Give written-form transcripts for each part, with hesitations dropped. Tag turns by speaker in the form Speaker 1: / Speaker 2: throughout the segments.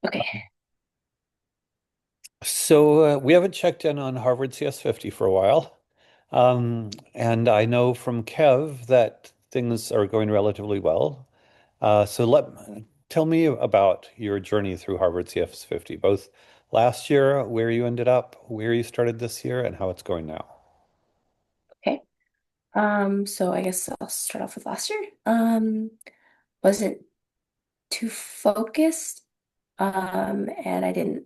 Speaker 1: Okay.
Speaker 2: So we haven't checked in on Harvard CS50 for a while. And I know from Kev that things are going relatively well. So tell me about your journey through Harvard CS50, both last year, where you ended up, where you started this year, and how it's going now.
Speaker 1: Okay. So I guess I'll start off with last year. Wasn't too focused. And I didn't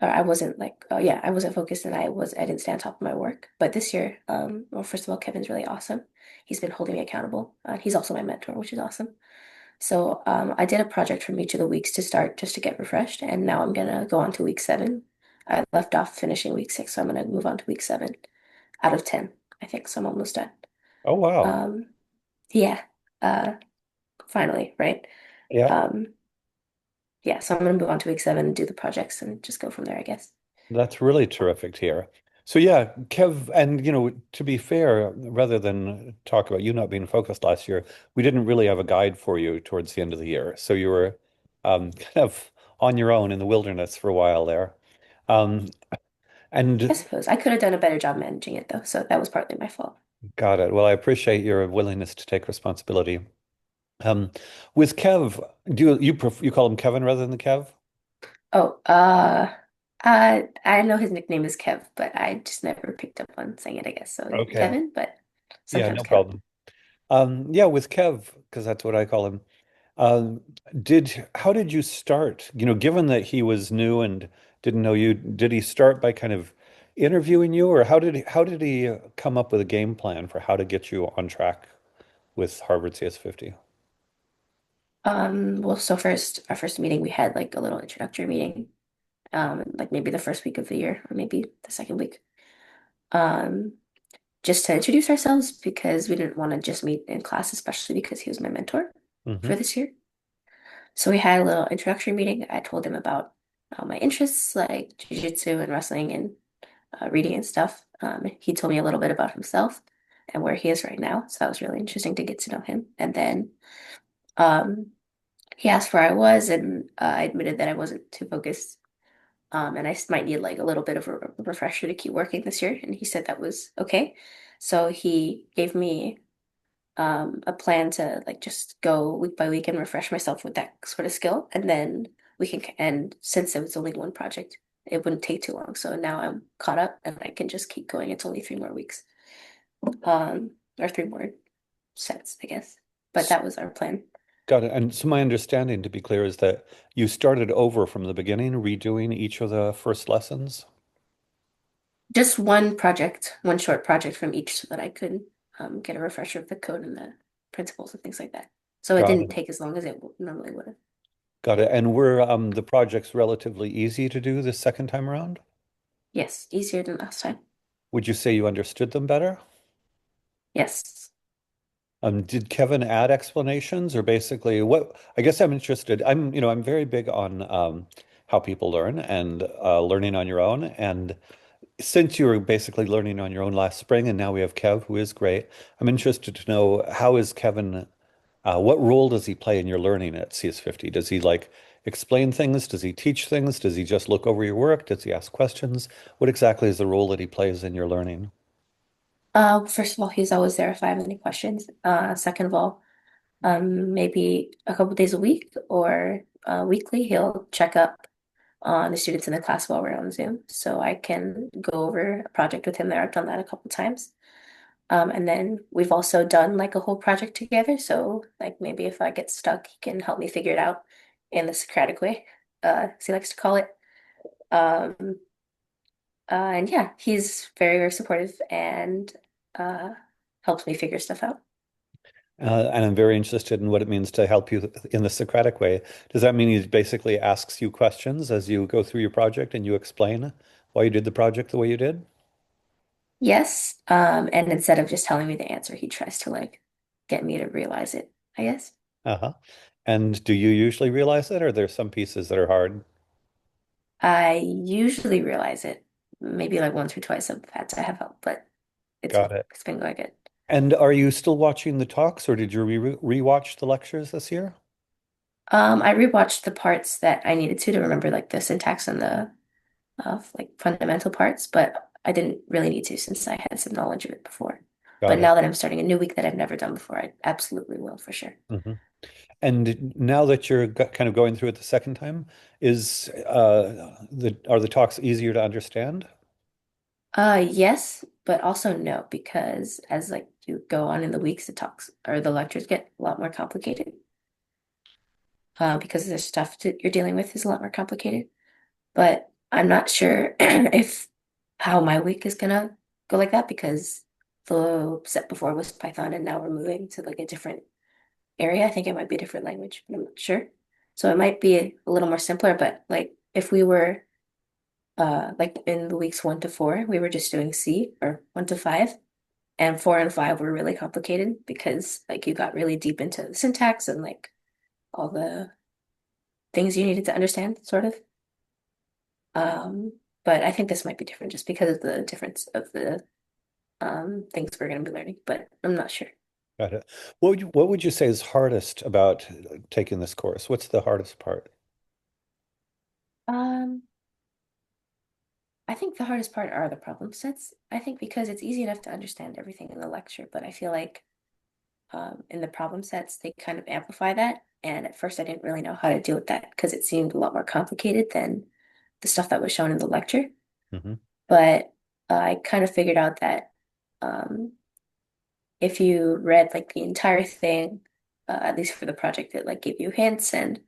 Speaker 1: or I wasn't like oh yeah, I wasn't focused and I didn't stay on top of my work. But this year, well, first of all, Kevin's really awesome. He's been holding me accountable. He's also my mentor, which is awesome. So I did a project from each of the weeks to start just to get refreshed, and now I'm gonna go on to week 7. I left off finishing week 6, so I'm gonna move on to week 7 out of 10, I think. So I'm almost done.
Speaker 2: Oh, wow.
Speaker 1: Um, yeah, uh, finally, right?
Speaker 2: Yeah.
Speaker 1: Um, yeah, so I'm gonna move on to week 7 and do the projects and just go from there, I guess.
Speaker 2: That's really terrific to hear. So yeah, Kev, and to be fair, rather than talk about you not being focused last year, we didn't really have a guide for you towards the end of the year. So you were kind of on your own in the wilderness for a while there. Um,
Speaker 1: I
Speaker 2: and
Speaker 1: suppose I could have done a better job managing it though, so that was partly my fault.
Speaker 2: got it. Well, I appreciate your willingness to take responsibility. Um, with Kev, do you call him Kevin rather than Kev?
Speaker 1: Oh, I know his nickname is Kev, but I just never picked up on saying it, I guess. So
Speaker 2: Okay.
Speaker 1: Kevin, but
Speaker 2: Yeah,
Speaker 1: sometimes
Speaker 2: no
Speaker 1: Kev.
Speaker 2: problem. Yeah, with Kev, because that's what I call him. Um, how did you start? Given that he was new and didn't know you, did he start by kind of interviewing you, or how did he come up with a game plan for how to get you on track with Harvard CS50?
Speaker 1: Well, so first, our first meeting, we had like a little introductory meeting, like maybe the first week of the year or maybe the second week, um, just to introduce ourselves because we didn't want to just meet in class, especially because he was my mentor
Speaker 2: Hmm.
Speaker 1: for this year. So we had a little introductory meeting. I told him about my interests like jiu-jitsu and wrestling and reading and stuff. He told me a little bit about himself and where he is right now. So that was really interesting to get to know him. And then um, he asked where I was, and I admitted that I wasn't too focused. And might need like a little bit of a refresher to keep working this year. And he said that was okay. So he gave me a plan to like just go week by week and refresh myself with that sort of skill. And then and since it was only one project, it wouldn't take too long. So now I'm caught up and I can just keep going. It's only 3 more weeks, or 3 more sets, I guess. But that was our plan.
Speaker 2: Got it. And so my understanding, to be clear, is that you started over from the beginning, redoing each of the first lessons.
Speaker 1: Just one project, one short project from each so that I could get a refresher of the code and the principles and things like that. So it
Speaker 2: Got
Speaker 1: didn't
Speaker 2: it.
Speaker 1: take as long as it normally would have.
Speaker 2: Got it. And were the projects relatively easy to do this second time around?
Speaker 1: Yes, easier than last time.
Speaker 2: Would you say you understood them better?
Speaker 1: Yes.
Speaker 2: Did Kevin add explanations or basically what? I guess I'm interested. I'm very big on how people learn and learning on your own. And since you were basically learning on your own last spring, and now we have Kev, who is great, I'm interested to know how is Kevin, what role does he play in your learning at CS50? Does he like explain things? Does he teach things? Does he just look over your work? Does he ask questions? What exactly is the role that he plays in your learning?
Speaker 1: First of all, he's always there if I have any questions. Second of all, maybe a couple days a week or weekly, he'll check up on the students in the class while we're on Zoom. So I can go over a project with him there. I've done that a couple times. And then we've also done like a whole project together. So like maybe if I get stuck, he can help me figure it out in the Socratic way, as he likes to call it. Um, and yeah, he's very, very supportive and uh, helps me figure stuff out.
Speaker 2: And I'm very interested in what it means to help you in the Socratic way. Does that mean he basically asks you questions as you go through your project and you explain why you did the project the way you did?
Speaker 1: Yes. And instead of just telling me the answer, he tries to like get me to realize it, I guess.
Speaker 2: Uh-huh. And do you usually realize it, or there's some pieces that are hard?
Speaker 1: I usually realize it. Maybe like once or twice I've had to have help, but
Speaker 2: Got it.
Speaker 1: it's been going good.
Speaker 2: And are you still watching the talks, or did you rewatch the lectures this year?
Speaker 1: I rewatched the parts that I needed to remember like the syntax and the like fundamental parts, but I didn't really need to since I had some knowledge of it before.
Speaker 2: Got
Speaker 1: But now
Speaker 2: it.
Speaker 1: that I'm starting a new week that I've never done before, I absolutely will for sure.
Speaker 2: Hmm. And now that you're kind of going through it the second time, is the are the talks easier to understand?
Speaker 1: Yes, but also no, because as like you go on in the weeks, the talks or the lectures get a lot more complicated. Because the stuff that you're dealing with is a lot more complicated. But I'm not sure if how my week is gonna go like that because the set before was Python and now we're moving to like a different area. I think it might be a different language, but I'm not sure. So it might be a little more simpler, but like if we were like in the weeks 1 to 4, we were just doing C or 1 to 5, and 4 and 5 were really complicated because like you got really deep into the syntax and like all the things you needed to understand, sort of. Um, but I think this might be different just because of the difference of the things we're going to be learning, but I'm not sure.
Speaker 2: Got it. What would you say is hardest about taking this course? What's the hardest part?
Speaker 1: Um, I think the hardest part are the problem sets. I think because it's easy enough to understand everything in the lecture, but I feel like in the problem sets, they kind of amplify that. And at first, I didn't really know how to deal with that because it seemed a lot more complicated than the stuff that was shown in the lecture.
Speaker 2: Hmm.
Speaker 1: But I kind of figured out that um, if you read like the entire thing, at least for the project, it like gave you hints and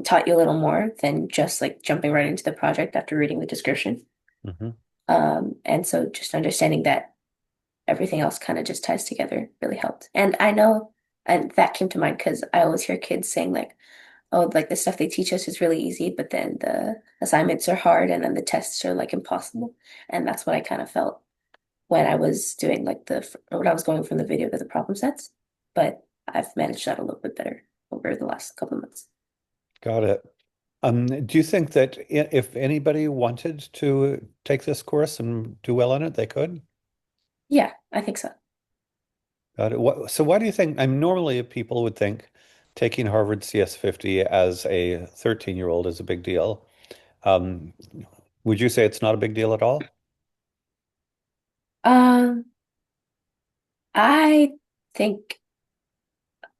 Speaker 1: taught you a little more than just like jumping right into the project after reading the description.
Speaker 2: Hmm.
Speaker 1: And so just understanding that everything else kind of just ties together really helped. And I know, and that came to mind because I always hear kids saying like, oh, like the stuff they teach us is really easy, but then the assignments are hard and then the tests are like impossible. And that's what I kind of felt when I was doing like when I was going from the video to the problem sets. But I've managed that a little bit better over the last couple of months.
Speaker 2: Got it. Do you think that if anybody wanted to take this course and do well on it, they could?
Speaker 1: Yeah, I think so.
Speaker 2: Got it. So why do you think, I'm normally people would think taking Harvard CS50 as a 13-year-old is a big deal. Um, would you say it's not a big deal at all?
Speaker 1: Um, I think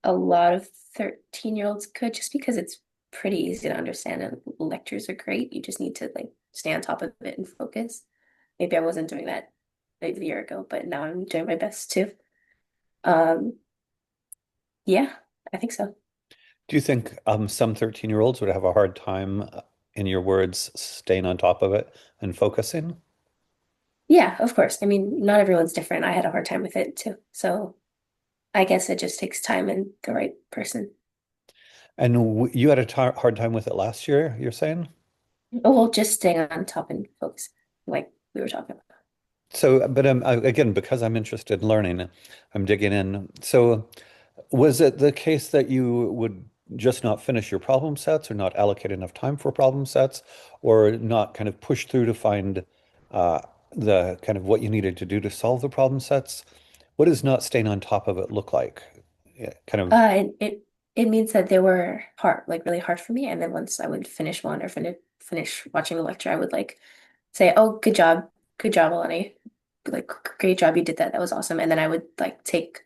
Speaker 1: a lot of 13-year-olds could just because it's pretty easy to understand and lectures are great. You just need to like stay on top of it and focus. Maybe I wasn't doing that a year ago, but now I'm doing my best too. Um, yeah, I think so.
Speaker 2: Do you think some 13-year-olds would have a hard time, in your words, staying on top of it and focusing?
Speaker 1: Yeah, of course. I mean, not everyone's different. I had a hard time with it too. So I guess it just takes time and the right person.
Speaker 2: And you had a hard time with it last year, you're saying?
Speaker 1: Oh, well, just staying on top and focus, like we were talking about.
Speaker 2: So, but again, because I'm interested in learning, I'm digging in. So, was it the case that you would just not finish your problem sets or not allocate enough time for problem sets or not kind of push through to find uh, the kind of what you needed to do to solve the problem sets? What does not staying on top of it look like? Yeah, kind of.
Speaker 1: It means that they were hard, like really hard for me. And then once I would finish one or finish watching the lecture, I would like say, "Oh, good job, Eleni. Like, great job, you did that. That was awesome." And then I would like take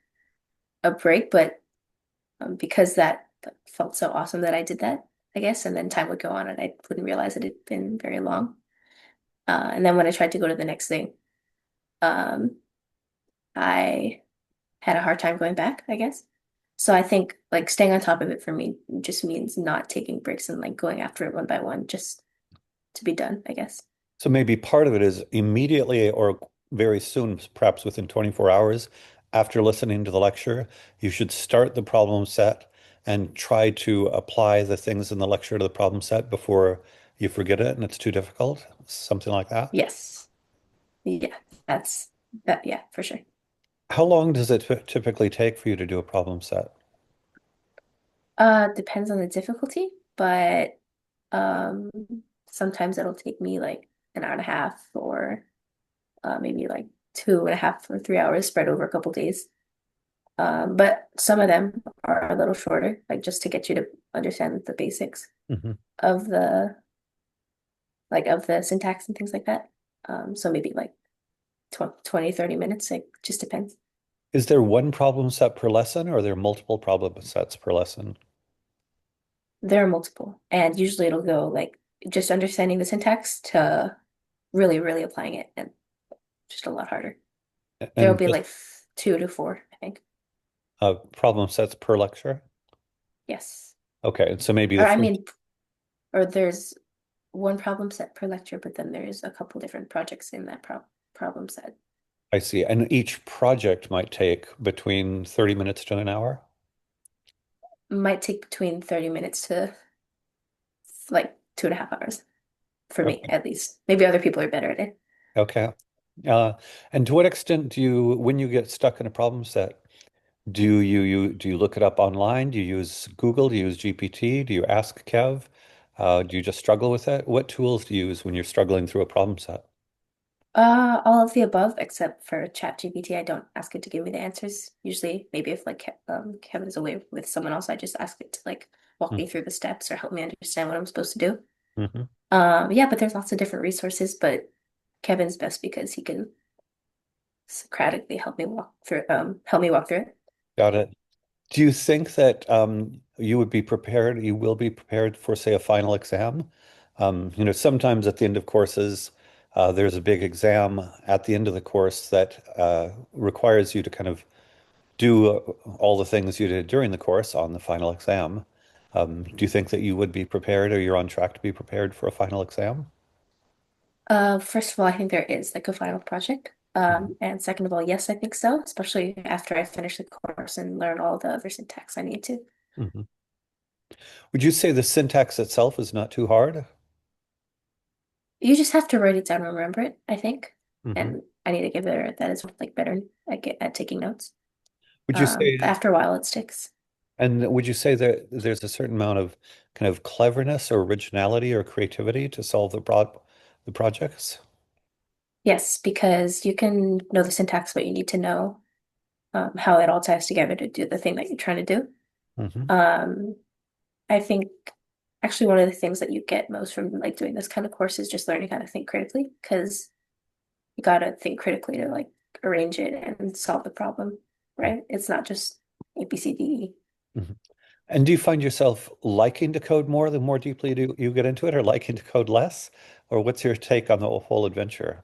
Speaker 1: a break, but because that felt so awesome that I did that, I guess. And then time would go on, and I wouldn't realize it had been very long. And then when I tried to go to the next thing, um, I had a hard time going back, I guess. So I think like staying on top of it for me just means not taking breaks and like going after it one by one just to be done, I guess.
Speaker 2: So maybe part of it is immediately or very soon, perhaps within 24 hours after listening to the lecture, you should start the problem set and try to apply the things in the lecture to the problem set before you forget it and it's too difficult. Something like that.
Speaker 1: Yes. Yeah, that's that. Yeah, for sure.
Speaker 2: How long does it typically take for you to do a problem set?
Speaker 1: Depends on the difficulty, but um, sometimes it'll take me like an hour and a half or maybe like 2.5 or 3 hours spread over a couple days. But some of them are a little shorter, like just to get you to understand the basics
Speaker 2: Hmm.
Speaker 1: of the of the syntax and things like that. So maybe like 20, 30 minutes, like just depends.
Speaker 2: Is there one problem set per lesson, or are there multiple problem sets per lesson?
Speaker 1: There are multiple, and usually it'll go like just understanding the syntax to really, really applying it, and just a lot harder. There'll
Speaker 2: And
Speaker 1: be
Speaker 2: just
Speaker 1: like 2 to 4, I think.
Speaker 2: problem sets per lecture?
Speaker 1: Yes.
Speaker 2: Okay, so maybe
Speaker 1: Or
Speaker 2: the
Speaker 1: I
Speaker 2: first,
Speaker 1: mean, or there's one problem set per lecture, but then there's a couple different projects in that problem set.
Speaker 2: I see. And each project might take between 30 minutes to an hour?
Speaker 1: Might take between 30 minutes to like 2.5 hours for me,
Speaker 2: Okay.
Speaker 1: at least. Maybe other people are better at it.
Speaker 2: Okay. Uh, and to what extent do you, when you get stuck in a problem set, do you look it up online? Do you use Google? Do you use GPT? Do you ask Kev? Do you just struggle with it? What tools do you use when you're struggling through a problem set?
Speaker 1: All of the above, except for ChatGPT. I don't ask it to give me the answers. Usually, maybe if like Kevin is away with someone else, I just ask it to like walk me through the steps or help me understand what I'm supposed to do.
Speaker 2: Mm-hmm.
Speaker 1: Yeah, but there's lots of different resources, but Kevin's best because he can Socratically help me walk through it.
Speaker 2: Got it. Do you think that you would be prepared, you will be prepared for, say, a final exam? Sometimes at the end of courses, there's a big exam at the end of the course that requires you to kind of do all the things you did during the course on the final exam. Do you think that you would be prepared or you're on track to be prepared for a final exam?
Speaker 1: First of all, I think there is like a final project.
Speaker 2: Mhm.
Speaker 1: And second of all, yes, I think so, especially after I finish the course and learn all the other syntax I need to.
Speaker 2: Mhm. Would you say the syntax itself is not too hard?
Speaker 1: You just have to write it down and remember it, I think.
Speaker 2: Mhm.
Speaker 1: And I need to get better at that as well, like better at taking notes.
Speaker 2: Would you
Speaker 1: But
Speaker 2: say
Speaker 1: after a while, it sticks.
Speaker 2: And would you say that there's a certain amount of kind of cleverness or originality or creativity to solve the projects?
Speaker 1: Yes, because you can know the syntax, but you need to know how it all ties together to do the thing that you're trying to do.
Speaker 2: Hmm.
Speaker 1: Um, I think actually one of the things that you get most from like doing this kind of course is just learning how to think critically, because you gotta think critically to like arrange it and solve the problem, right? It's not just A, B, C, D, E.
Speaker 2: Hmm. And do you find yourself liking to code more the more deeply you get into it, or liking to code less? Or what's your take on the whole adventure?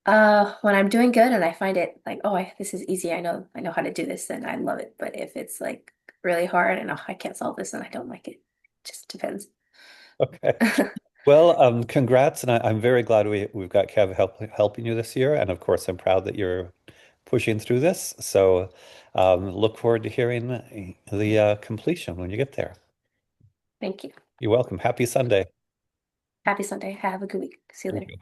Speaker 1: When I'm doing good and I find it like, oh, this is easy. I know how to do this, then I love it. But if it's like really hard and oh, I can't solve this, then I don't like it. Just depends.
Speaker 2: Okay. Well, congrats, and I'm very glad we've got Kev helping you this year, and of course, I'm proud that you're pushing through this. So, look forward to hearing the completion when you get there.
Speaker 1: Thank you.
Speaker 2: You're welcome. Happy Sunday.
Speaker 1: Happy Sunday. Have a good week. See you later.